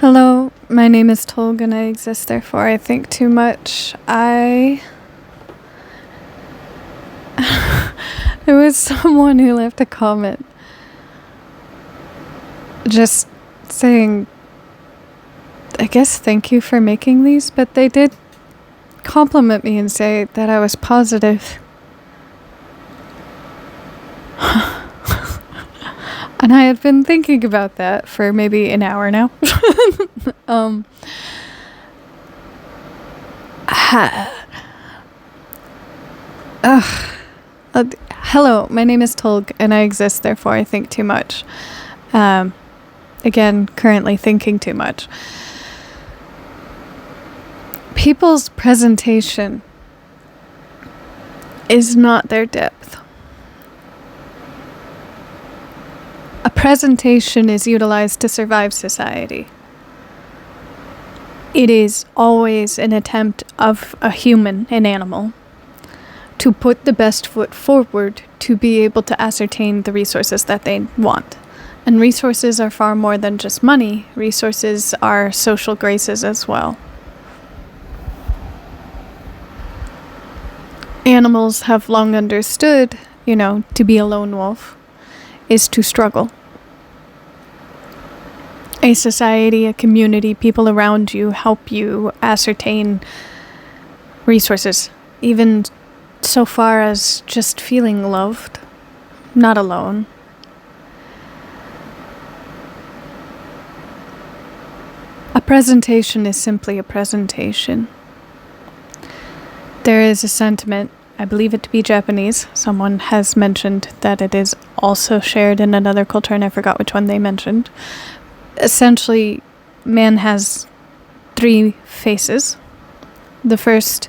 Hello, my name is Tolg and I exist, therefore I think too much. There was someone who left a comment just saying, I guess thank you for making these, but they did compliment me and say that I was positive. And I had been thinking about that for maybe an hour now. Hello, my name is Tolg, and I exist, therefore I think too much. Again, currently thinking too much. People's presentation is not their depth. A presentation is utilized to survive society. It is always an attempt of a human, an animal, to put the best foot forward to be able to ascertain the resources that they want. And resources are far more than just money. Resources are social graces as well. Animals have long understood, to be a lone wolf is to struggle. A society, a community, people around you help you ascertain resources, even so far as just feeling loved, not alone. A presentation is simply a presentation. There is a sentiment, I believe it to be Japanese. Someone has mentioned that it is also shared in another culture, and I forgot which one they mentioned. Essentially, man has 3 faces. The first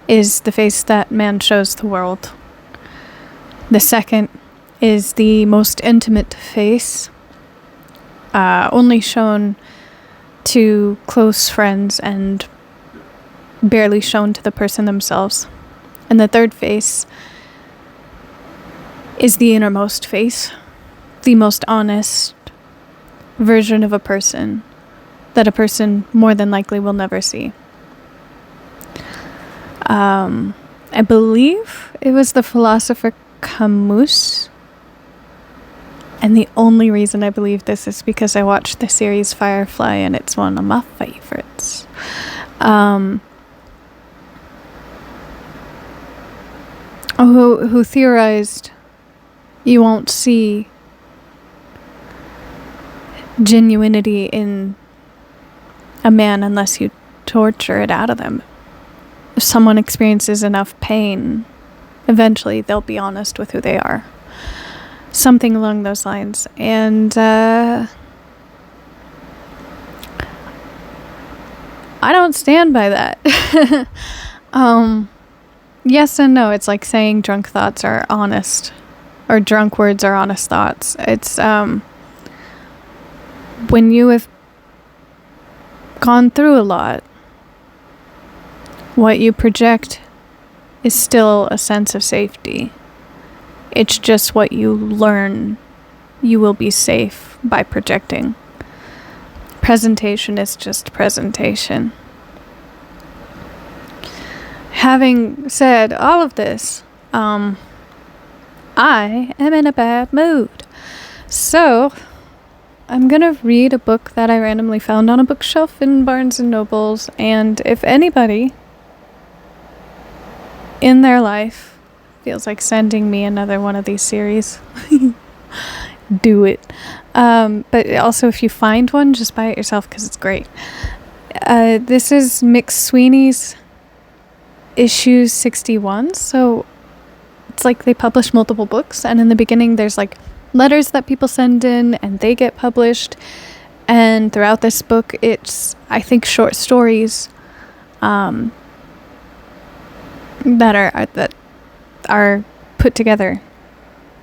is the face that man shows the world. The second is the most intimate face, only shown to close friends and barely shown to the person themselves. And the third face is the innermost face, the most honest version of a person that a person more than likely will never see. I believe it was the philosopher Camus. And the only reason I believe this is because I watched the series Firefly, and it's one of my favorites. Who theorized you won't see genuinity in a man unless you torture it out of them. If someone experiences enough pain, eventually they'll be honest with who they are. Something along those lines. And I don't stand by that. Yes and no. It's like saying drunk thoughts are honest, or drunk words are honest thoughts. It's when you have gone through a lot, what you project is still a sense of safety. It's just what you learn you will be safe by projecting. Presentation is just presentation. Having said all of this, I am in a bad mood. So, I'm gonna read a book that I randomly found on a bookshelf in Barnes & Nobles, and if anybody in their life feels like sending me another one of these series, do it. But also, if you find one, just buy it yourself because it's great. This is McSweeney's issue 61, so it's like they publish multiple books, and in the beginning there's like letters that people send in and they get published, and throughout this book it's, I think, short stories that are put together,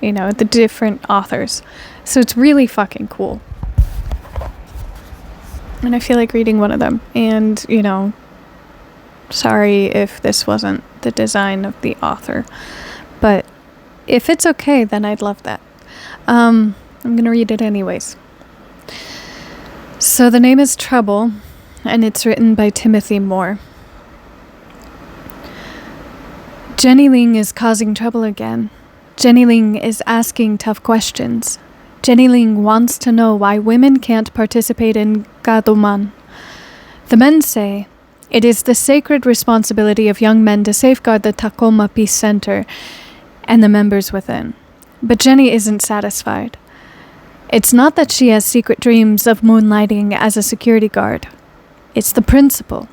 the different authors. So it's really fucking cool. And I feel like reading one of them. And, sorry if this wasn't the design of the author. But if it's okay, then I'd love that. I'm going to read it anyways. So the name is Trouble, and it's written by Timothy Moore. Jenny Ling is causing trouble again. Jenny Ling is asking tough questions. Jenny Ling wants to know why women can't participate in gaduman. The men say, it is the sacred responsibility of young men to safeguard the Tacoma Peace Center and the members within. But Jenny isn't satisfied. It's not that she has secret dreams of moonlighting as a security guard. It's the principle.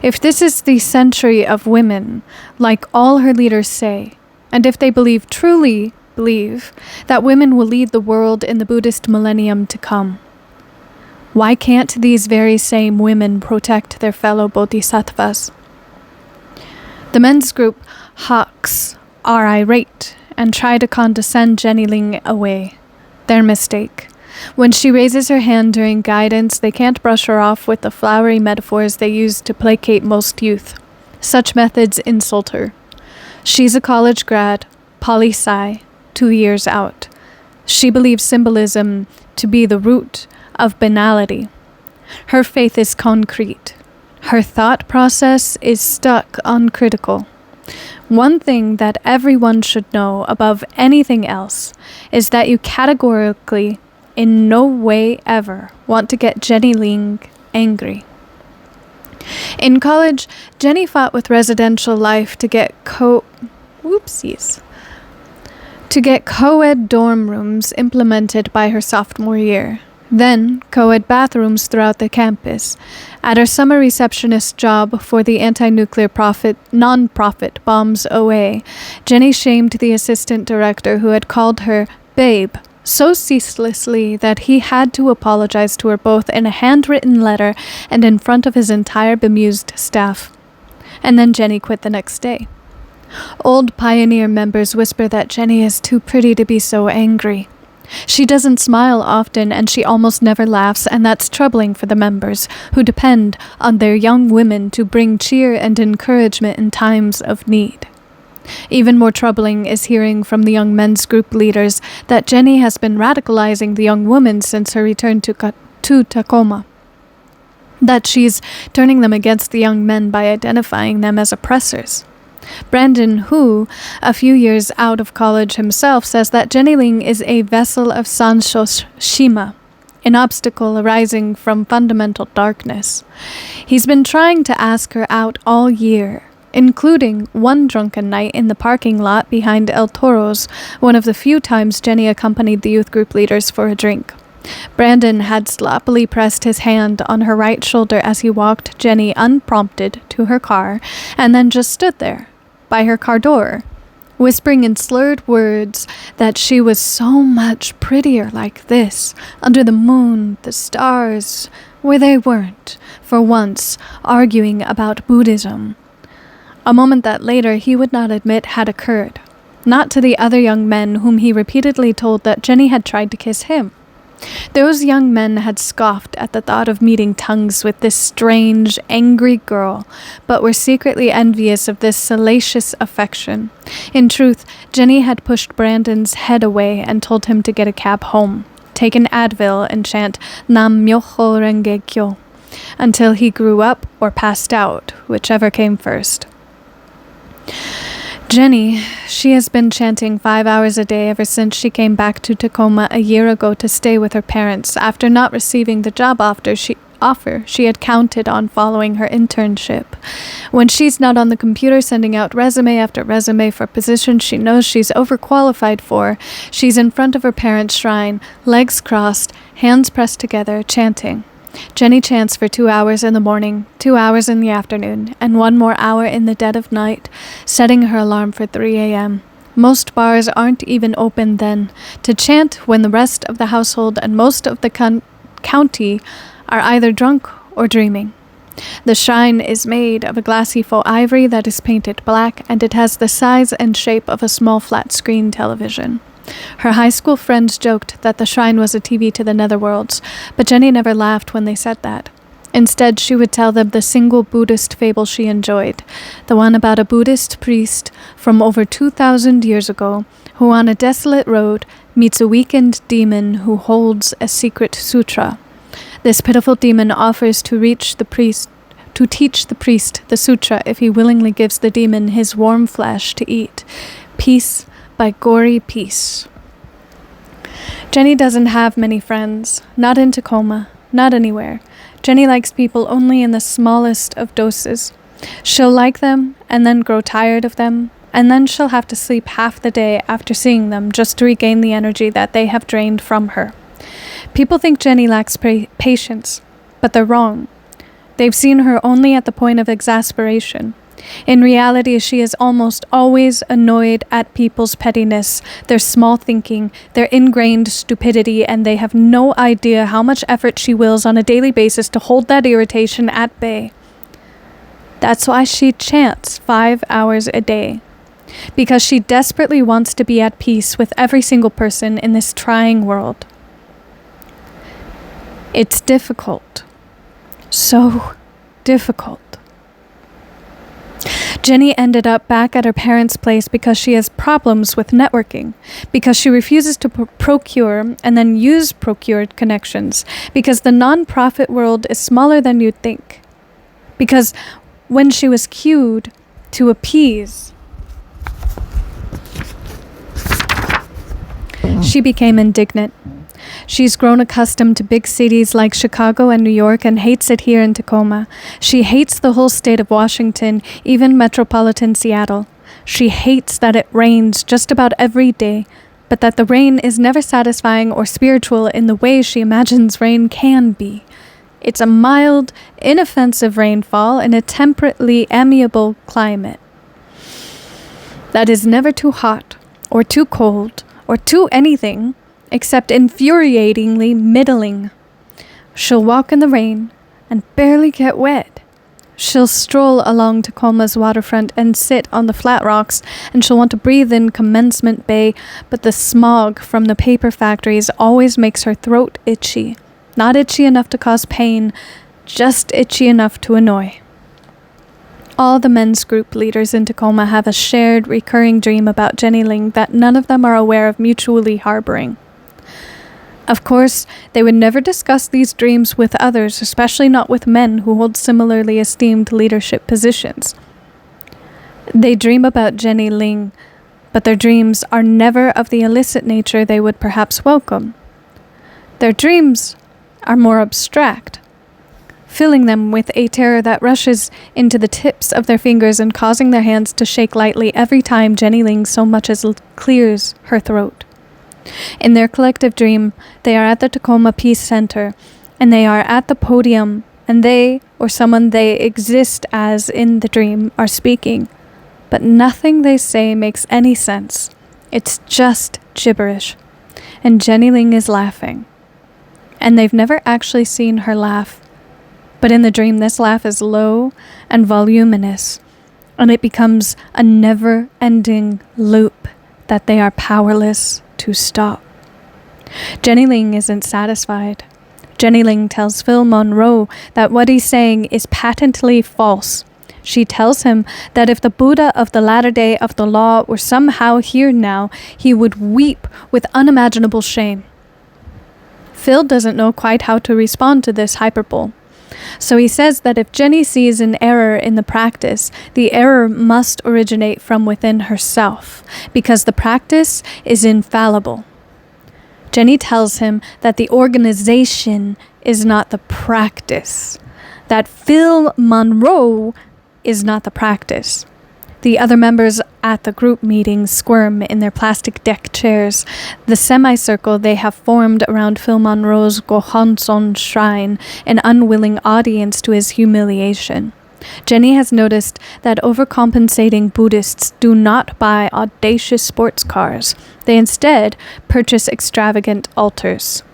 If this is the century of women, like all her leaders say, and if they truly believe, that women will lead the world in the Buddhist millennium to come, why can't these very same women protect their fellow bodhisattvas? The men's group hawks are irate and try to condescend Jenny Ling away. Their mistake. When she raises her hand during guidance, they can't brush her off with the flowery metaphors they use to placate most youth. Such methods insult her. She's a college grad, poli-sci, 2 years out. She believes symbolism to be the root of banality. Her faith is concrete. Her thought process is stuck on critical. One thing that everyone should know above anything else is that you categorically, in no way ever, want to get Jenny Ling angry. In college, Jenny fought with residential life to get co-ed dorm rooms implemented by her sophomore year. Then, co-ed bathrooms throughout the campus. At her summer receptionist job for the anti-nuclear non-profit Bombs OA, Jenny shamed the assistant director who had called her babe so ceaselessly that he had to apologize to her both in a handwritten letter and in front of his entire bemused staff. And then Jenny quit the next day. Old Pioneer members whisper that Jenny is too pretty to be so angry. She doesn't smile often and she almost never laughs, and that's troubling for the members who depend on their young women to bring cheer and encouragement in times of need. Even more troubling is hearing from the young men's group leaders that Jenny has been radicalizing the young women since her return to Tacoma. That she's turning them against the young men by identifying them as oppressors. Brandon, who, a few years out of college himself, says that Jenny Ling is a vessel of Sanshos Shima, an obstacle arising from fundamental darkness. He's been trying to ask her out all year, including one drunken night in the parking lot behind El Toro's, one of the few times Jenny accompanied the youth group leaders for a drink. Brandon had sloppily pressed his hand on her right shoulder as he walked Jenny unprompted to her car, and then just stood there, by her car door, whispering in slurred words that she was so much prettier like this, under the moon, the stars, where they weren't, for once, arguing about Buddhism. A moment that later he would not admit had occurred, not to the other young men whom he repeatedly told that Jenny had tried to kiss him. Those young men had scoffed at the thought of meeting tongues with this strange, angry girl, but were secretly envious of this salacious affection. In truth, Jenny had pushed Brandon's head away and told him to get a cab home, take an Advil, and chant Nam Myoho Renge Kyo until he grew up or passed out, whichever came first. Jenny, she has been chanting 5 hours a day ever since she came back to Tacoma a year ago to stay with her parents after not receiving the job offer she had counted on following her internship. When she's not on the computer sending out resume after resume for positions she knows she's overqualified for, she's in front of her parents' shrine, legs crossed, hands pressed together, chanting. Jenny chants for 2 hours in the morning, 2 hours in the afternoon, and 1 more hour in the dead of night, setting her alarm for 3 a.m. Most bars aren't even open then, to chant when the rest of the household and most of the county are either drunk or dreaming. The shrine is made of a glassy faux ivory that is painted black, and it has the size and shape of a small flat-screen television. Her high school friends joked that the shrine was a TV to the netherworlds, but Jenny never laughed when they said that. Instead, she would tell them the single Buddhist fable she enjoyed, the one about a Buddhist priest from over 2,000 years ago, who on a desolate road meets a weakened demon who holds a secret sutra. This pitiful demon offers to teach the priest the sutra if he willingly gives the demon his warm flesh to eat, piece by gory piece. Jenny doesn't have many friends, not in Tacoma, not anywhere. Jenny likes people only in the smallest of doses. She'll like them and then grow tired of them, and then she'll have to sleep half the day after seeing them just to regain the energy that they have drained from her. People think Jenny lacks patience, but they're wrong. They've seen her only at the point of exasperation. In reality, she is almost always annoyed at people's pettiness, their small thinking, their ingrained stupidity, and they have no idea how much effort she wills on a daily basis to hold that irritation at bay. That's why she chants 5 hours a day, because she desperately wants to be at peace with every single person in this trying world. It's difficult. So difficult. Jenny ended up back at her parents' place because she has problems with networking, because she refuses to procure and then use procured connections, because the non-profit world is smaller than you'd think, because when she was cued to appease, she became indignant. She's grown accustomed to big cities like Chicago and New York and hates it here in Tacoma. She hates the whole state of Washington, even metropolitan Seattle. She hates that it rains just about every day, but that the rain is never satisfying or spiritual in the way she imagines rain can be. It's a mild, inoffensive rainfall in a temperately amiable climate that is never too hot or too cold or too anything except infuriatingly middling. She'll walk in the rain and barely get wet. She'll stroll along Tacoma's waterfront and sit on the flat rocks, and she'll want to breathe in Commencement Bay, but the smog from the paper factories always makes her throat itchy. Not itchy enough to cause pain, just itchy enough to annoy. All the men's group leaders in Tacoma have a shared, recurring dream about Jenny Ling that none of them are aware of mutually harboring. Of course, they would never discuss these dreams with others, especially not with men who hold similarly esteemed leadership positions. They dream about Jenny Ling, but their dreams are never of the illicit nature they would perhaps welcome. Their dreams are more abstract, filling them with a terror that rushes into the tips of their fingers and causing their hands to shake lightly every time Jenny Ling so much as clears her throat. In their collective dream, they are at the Tacoma Peace Center, and they are at the podium, and they, or someone they exist as in the dream, are speaking. But nothing they say makes any sense. It's just gibberish. And Jenny Ling is laughing. And they've never actually seen her laugh. But in the dream, this laugh is low and voluminous, and it becomes a never-ending loop that they are powerless to stop. Jenny Ling isn't satisfied. Jenny Ling tells Phil Monroe that what he's saying is patently false. She tells him that if the Buddha of the latter day of the law were somehow here now, he would weep with unimaginable shame. Phil doesn't know quite how to respond to this hyperbole. So he says that if Jenny sees an error in the practice, the error must originate from within herself, because the practice is infallible. Jenny tells him that the organization is not the practice, that Phil Monroe is not the practice. The other members at the group meeting squirm in their plastic deck chairs. The semicircle they have formed around Phil Monroe's Gohonson shrine, an unwilling audience to his humiliation. Jenny has noticed that overcompensating Buddhists do not buy audacious sports cars. They instead purchase extravagant altars.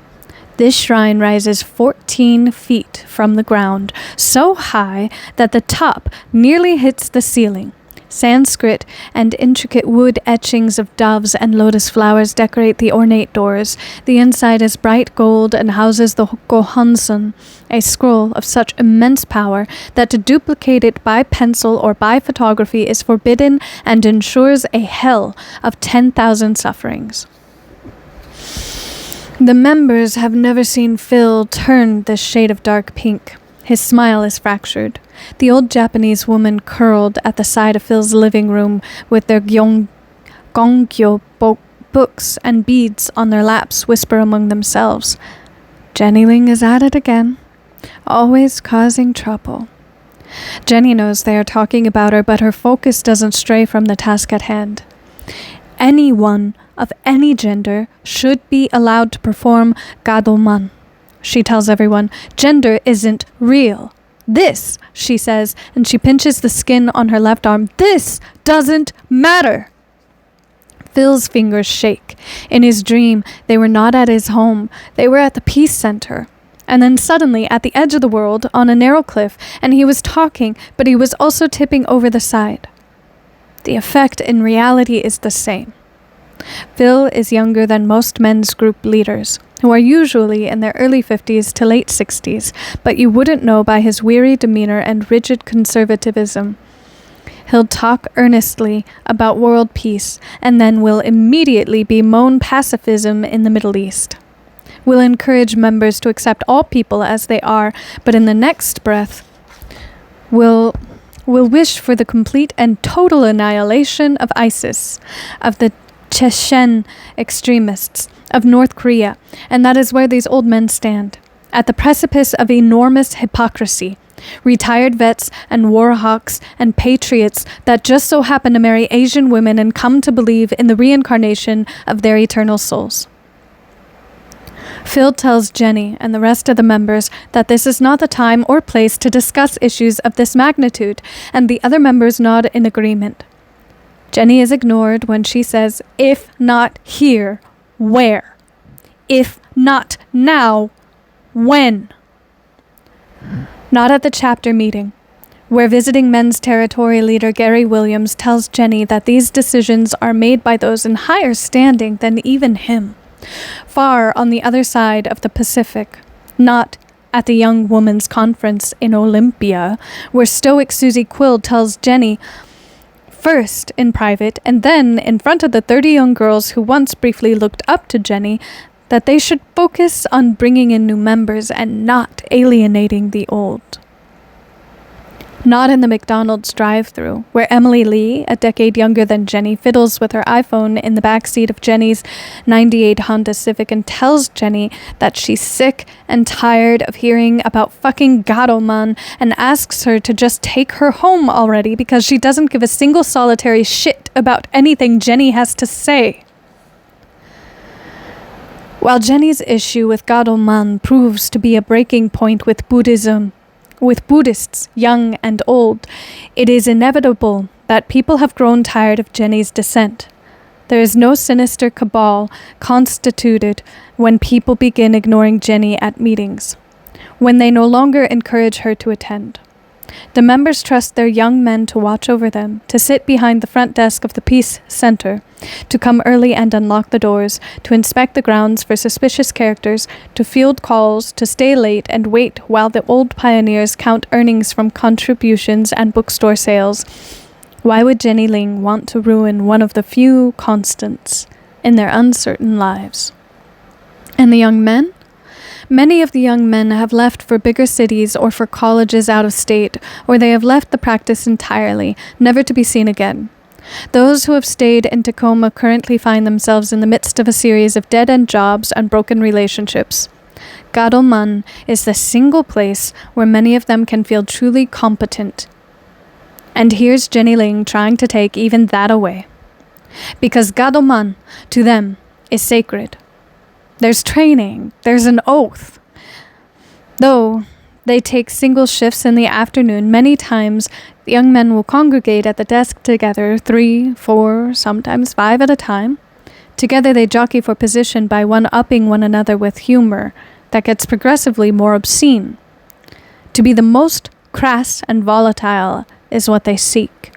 This shrine rises 14 feet from the ground, so high that the top nearly hits the ceiling. Sanskrit and intricate wood etchings of doves and lotus flowers decorate the ornate doors. The inside is bright gold and houses the Gohonson, a scroll of such immense power that to duplicate it by pencil or by photography is forbidden and ensures a hell of 10,000 sufferings. The members have never seen Phil turn this shade of dark pink. His smile is fractured. The old Japanese woman curled at the side of Phil's living room with their gongyo books and beads on their laps whisper among themselves. Jenny Ling is at it again, always causing trouble. Jenny knows they are talking about her, but her focus doesn't stray from the task at hand. Anyone of any gender should be allowed to perform gadoman. She tells everyone, gender isn't real. This, she says, and she pinches the skin on her left arm, this doesn't matter. Phil's fingers shake. In his dream, they were not at his home. They were at the Peace Center. And then suddenly, at the edge of the world, on a narrow cliff, and he was talking, but he was also tipping over the side. The effect in reality is the same. Phil is younger than most men's group leaders, who are usually in their early 50s to late 60s, but you wouldn't know by his weary demeanor and rigid conservatism. He'll talk earnestly about world peace, and then will immediately bemoan pacifism in the Middle East. Will encourage members to accept all people as they are, but in the next breath will wish for the complete and total annihilation of ISIS, of the Chechen extremists, of North Korea, and that is where these old men stand, at the precipice of enormous hypocrisy. Retired vets and war hawks and patriots that just so happen to marry Asian women and come to believe in the reincarnation of their eternal souls. Phil tells Jenny and the rest of the members that this is not the time or place to discuss issues of this magnitude, and the other members nod in agreement. Jenny is ignored when she says, if not here, where? If not now, when? Not at the chapter meeting, where visiting men's territory leader Gary Williams tells Jenny that these decisions are made by those in higher standing than even him, far on the other side of the Pacific, not at the Young Women's Conference in Olympia, where stoic Susie Quill tells Jenny, first in private and then in front of the 30 young girls who once briefly looked up to Jenny, that they should focus on bringing in new members and not alienating the old. Not in the McDonald's drive-thru, where Emily Lee, a decade younger than Jenny, fiddles with her iPhone in the backseat of Jenny's '98 Honda Civic and tells Jenny that she's sick and tired of hearing about fucking Gadoman and asks her to just take her home already because she doesn't give a single solitary shit about anything Jenny has to say. While Jenny's issue with Gadoman proves to be a breaking point with Buddhists, young and old, it is inevitable that people have grown tired of Jenny's dissent. There is no sinister cabal constituted when people begin ignoring Jenny at meetings, when they no longer encourage her to attend. The members trust their young men to watch over them, to sit behind the front desk of the Peace Center, to come early and unlock the doors, to inspect the grounds for suspicious characters, to field calls, to stay late and wait while the old pioneers count earnings from contributions and bookstore sales. Why would Jenny Ling want to ruin one of the few constants in their uncertain lives? And the young men? Many of the young men have left for bigger cities or for colleges out of state, or they have left the practice entirely, never to be seen again. Those who have stayed in Tacoma currently find themselves in the midst of a series of dead-end jobs and broken relationships. Gadoman is the single place where many of them can feel truly competent. And here's Jenny Ling trying to take even that away. Because Gadoman, to them, is sacred. There's training, there's an oath. Though they take single shifts in the afternoon, many times the young men will congregate at the desk together, 3, 4, sometimes 5 at a time. Together they jockey for position by one-upping one another with humor that gets progressively more obscene. To be the most crass and volatile is what they seek.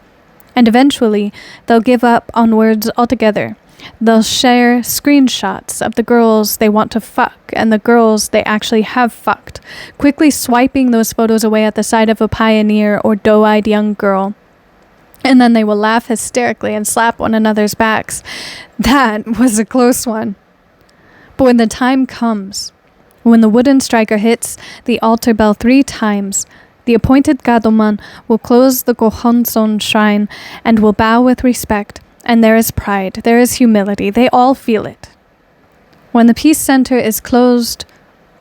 And eventually, they'll give up on words altogether. They'll share screenshots of the girls they want to fuck and the girls they actually have fucked, quickly swiping those photos away at the sight of a pioneer or doe-eyed young girl. And then they will laugh hysterically and slap one another's backs. That was a close one. But when the time comes, when the wooden striker hits the altar bell 3 times, the appointed Gadoman will close the Gohonson shrine and will bow with respect, and there is pride, there is humility, they all feel it. When the peace center is closed,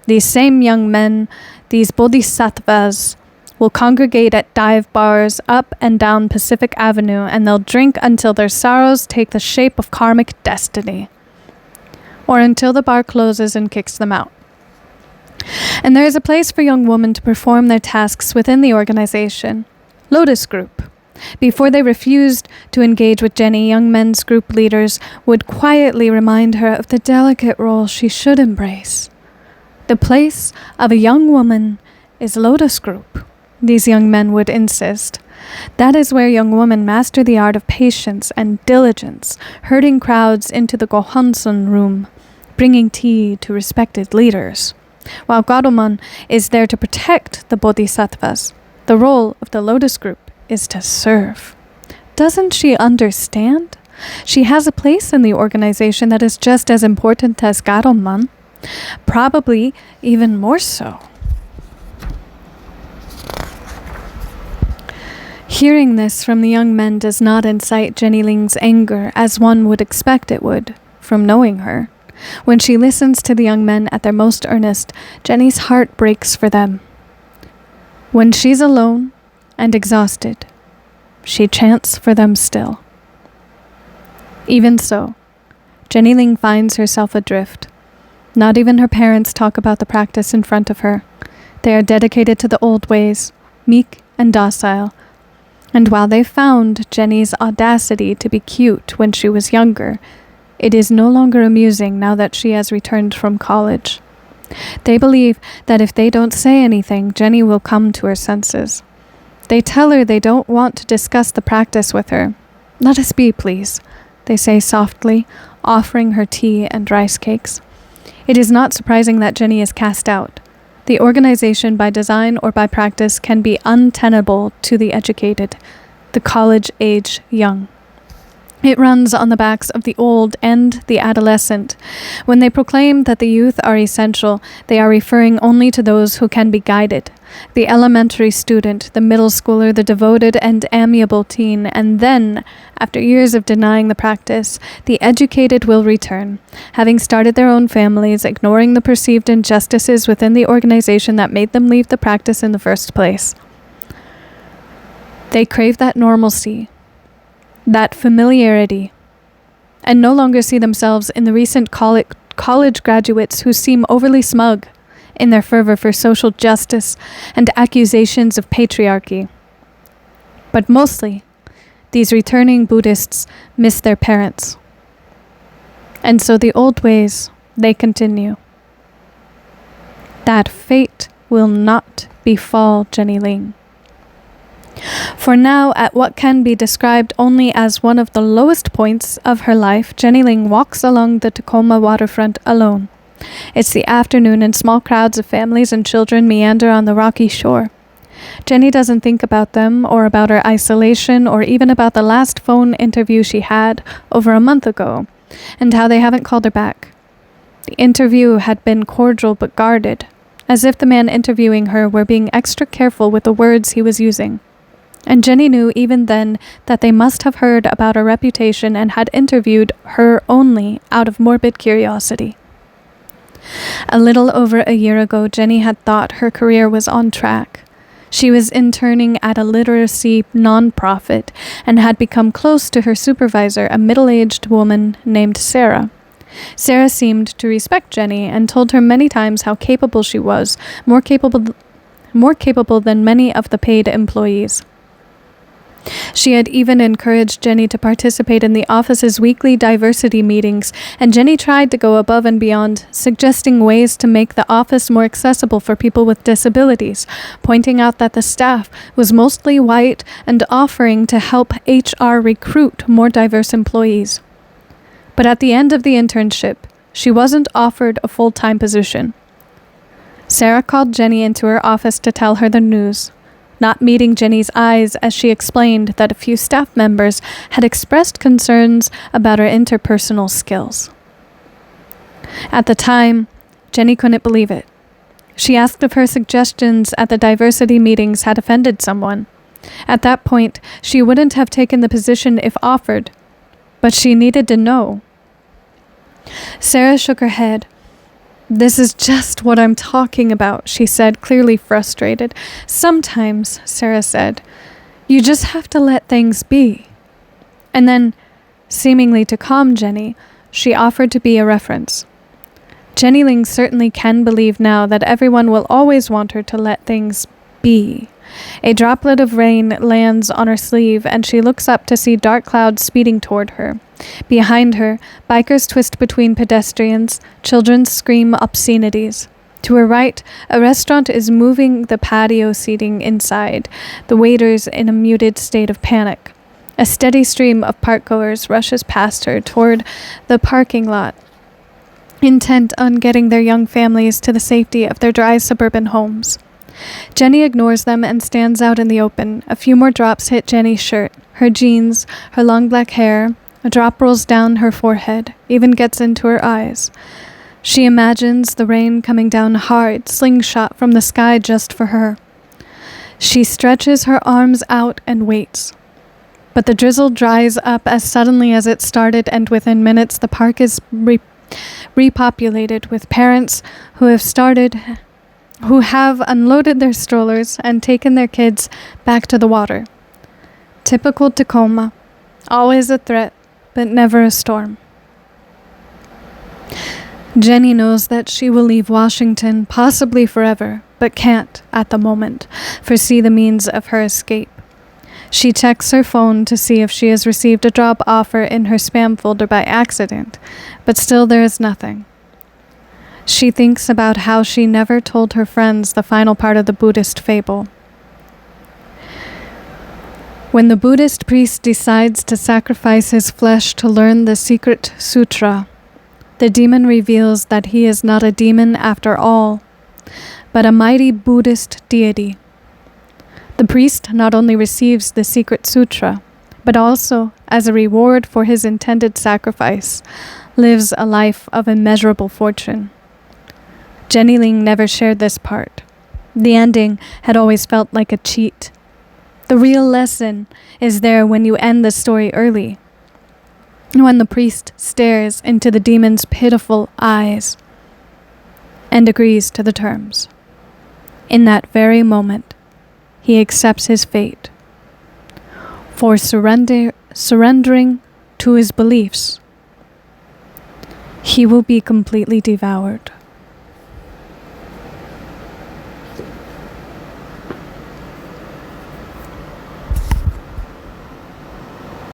these same young men, these bodhisattvas, will congregate at dive bars up and down Pacific Avenue, and they'll drink until their sorrows take the shape of karmic destiny, or until the bar closes and kicks them out. And there is a place for young women to perform their tasks within the organization, Lotus Group. Before they refused to engage with Jenny, young men's group leaders would quietly remind her of the delicate role she should embrace. The place of a young woman is Lotus Group, these young men would insist. That is where young women master the art of patience and diligence, herding crowds into the Gohonson room, bringing tea to respected leaders. While Gadoman is there to protect the bodhisattvas, the role of the Lotus Group is to serve. Doesn't she understand? She has a place in the organization that is just as important as Gadoman, probably even more so. Hearing this from the young men does not incite Jenny Ling's anger as one would expect it would, from knowing her. When she listens to the young men at their most earnest, Jenny's heart breaks for them. When she's alone and exhausted, she chants for them still. Even so, Jenny Ling finds herself adrift. Not even her parents talk about the practice in front of her. They are dedicated to the old ways, meek and docile. And while they found Jenny's audacity to be cute when she was younger, it is no longer amusing now that she has returned from college. They believe that if they don't say anything, Jenny will come to her senses. They tell her they don't want to discuss the practice with her. "Let us be, please," they say softly, offering her tea and rice cakes. It is not surprising that Jenny is cast out. The organization, by design or by practice, can be untenable to the educated, the college-age young. It runs on the backs of the old and the adolescent. When they proclaim that the youth are essential, they are referring only to those who can be guided. The elementary student, the middle schooler, the devoted and amiable teen, and then, after years of denying the practice, the educated will return, having started their own families, ignoring the perceived injustices within the organization that made them leave the practice in the first place. They crave that normalcy, that familiarity, and no longer see themselves in the recent college graduates who seem overly smug in their fervor for social justice and accusations of patriarchy. But mostly, these returning Buddhists miss their parents. And so the old ways, they continue. That fate will not befall Jenny Ling. For now, at what can be described only as one of the lowest points of her life, Jenny Ling walks along the Tacoma waterfront alone. It's the afternoon and small crowds of families and children meander on the rocky shore. Jenny doesn't think about them or about her isolation or even about the last phone interview she had over a month ago and how they haven't called her back. The interview had been cordial but guarded, as if the man interviewing her were being extra careful with the words he was using. And Jenny knew even then that they must have heard about her reputation and had interviewed her only out of morbid curiosity. A little over a year ago, Jenny had thought her career was on track. She was interning at a literacy nonprofit and had become close to her supervisor, a middle-aged woman named Sarah. Sarah seemed to respect Jenny and told her many times how capable she was, more capable than many of the paid employees. She had even encouraged Jenny to participate in the office's weekly diversity meetings, and Jenny tried to go above and beyond, suggesting ways to make the office more accessible for people with disabilities, pointing out that the staff was mostly white and offering to help HR recruit more diverse employees. But at the end of the internship, she wasn't offered a full-time position. Sarah called Jenny into her office to tell her the news, not meeting Jenny's eyes as she explained that a few staff members had expressed concerns about her interpersonal skills. At the time, Jenny couldn't believe it. She asked if her suggestions at the diversity meetings had offended someone. At that point, she wouldn't have taken the position if offered, but she needed to know. Sarah shook her head. "This is just what I'm talking about," she said, clearly frustrated. "Sometimes," Sarah said, "you just have to let things be." And then, seemingly to calm Jenny, she offered to be a reference. Jenny Ling certainly can believe now that everyone will always want her to let things be. A droplet of rain lands on her sleeve, and she looks up to see dark clouds speeding toward her. Behind her, bikers twist between pedestrians, children scream obscenities. To her right, a restaurant is moving the patio seating inside, the waiters in a muted state of panic. A steady stream of parkgoers rushes past her toward the parking lot, intent on getting their young families to the safety of their dry suburban homes. Jenny ignores them and stands out in the open. A few more drops hit Jenny's shirt, her jeans, her long black hair. A drop rolls down her forehead, even gets into her eyes. She imagines the rain coming down hard, slingshot from the sky just for her. She stretches her arms out and waits. But the drizzle dries up as suddenly as it started, and within minutes the park is repopulated with parents who have unloaded their strollers and taken their kids back to the water. Typical Tacoma, always a threat, but never a storm. Jenny knows that she will leave Washington, possibly forever, but can't, at the moment, foresee the means of her escape. She checks her phone to see if she has received a job offer in her spam folder by accident, but still there is nothing. She thinks about how she never told her friends the final part of the Buddhist fable. When the Buddhist priest decides to sacrifice his flesh to learn the secret sutra, the demon reveals that he is not a demon after all, but a mighty Buddhist deity. The priest not only receives the secret sutra, but also, as a reward for his intended sacrifice, lives a life of immeasurable fortune. Jenny Ling never shared this part. The ending had always felt like a cheat. The real lesson is there when you end the story early, when the priest stares into the demon's pitiful eyes and agrees to the terms. In that very moment, he accepts his fate. For surrendering to his beliefs, he will be completely devoured.